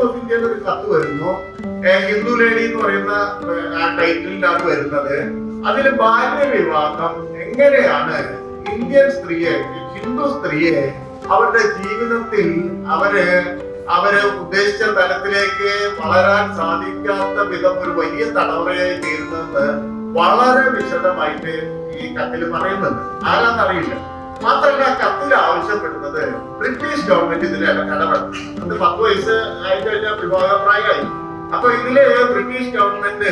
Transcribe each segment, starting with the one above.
Of ഇന്ത്യയിൽ ഒരു കത്ത് വരുന്നു. ഹിന്ദു ലേഡി എന്ന് പറയുന്ന ആ ടൈറ്റിലാണ് വരുന്നത്. അതിൽ ബാല്യ വിവാഹം എങ്ങനെയാണ് ഇന്ത്യൻ സ്ത്രീയെ, ഹിന്ദു സ്ത്രീയെ അവരുടെ ജീവിതത്തിൽ അവര് ഉദ്ദേശിച്ച തലത്തിലേക്ക് വളരാൻ സാധിക്കാത്ത വിധം ഒരു വലിയ തടവറയായി തീരുന്നത് വളരെ വിശദമായിട്ട് ഈ കത്തിൽ പറയുന്നുണ്ട്. ആരാന്നറിയില്ല. മാത്രമല്ല കത്തിൽ ആവശ്യപ്പെടുന്നത് ബ്രിട്ടീഷ് ഗവൺമെന്റ് ഇതിൽ ഇടപെടണം. അത് 10 വയസ്സ് ആയി കഴിഞ്ഞാൽ വിവാഹപ്രായമായി. അപ്പൊ ഇതില് ബ്രിട്ടീഷ് ഗവൺമെന്റ്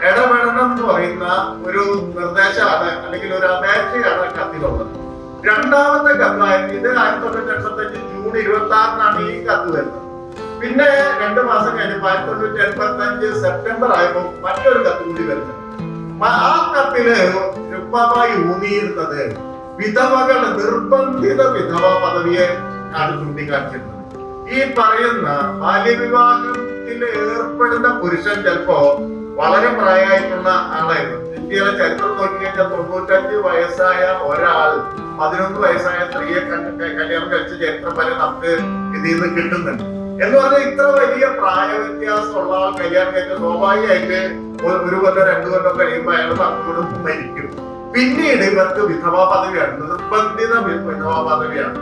ഇടപെടണം എന്ന് പറയുന്ന ഒരു നിർദ്ദേശമാണ് അല്ലെങ്കിൽ ഒരു അപേക്ഷയാണ് കത്തിലുള്ളത്. രണ്ടാമത്തെ കത്തായിരുന്നു ഇത് 1985 ജൂൺ 26 ഈ കത്ത് വരുന്നത്. പിന്നെ 2 മാസം കഴിഞ്ഞപ്പോൾ 1985 സെപ്റ്റംബർ ആയപ്പോൾ മറ്റൊരു കത്ത് കൂടി വരുന്നത്. ആ കത്തില് രുക്മാബായി ഊന്നിയിരുന്നത് വിധവകൾ നിർബന്ധിത വിധവ പദവിയെ ആണ് ചൂണ്ടിക്കാണിച്ചിരുന്നത്. ഈ പറയുന്ന ബാല്യവിവാഹത്തിൽ ഏർപ്പെടുന്ന പുരുഷൻ ചിലപ്പോ വളരെ പ്രായമായിട്ടുള്ള ആളായിരുന്നു. ഇന്ത്യയിലെ ചരിത്രം നോക്കി കഴിഞ്ഞാൽ 95 വയസ്സായ ഒരാൾ 11 വയസ്സായ സ്ത്രീയെ കല്യാണം കഴിച്ച ചരിത്രം വരെ നമുക്ക് ഇതിൽ നിന്ന് കിട്ടുന്നുണ്ട്. എന്ന് പറഞ്ഞാൽ ഇത്ര വലിയ പ്രായ വ്യത്യാസമുള്ള ആൾ കല്യാണം കഴിച്ച സ്വാഭാവികമായിട്ട് 1 കൊല്ലം 2 കൊല്ലം കഴിയുമ്പോൾ അയാൾ മക്കളോട് മരിക്കും. പിന്നീട് ഇവർക്ക് വിധവാ പദവിയാണ്, നിർബന്ധിത വിധവാ പദവിയാണ്.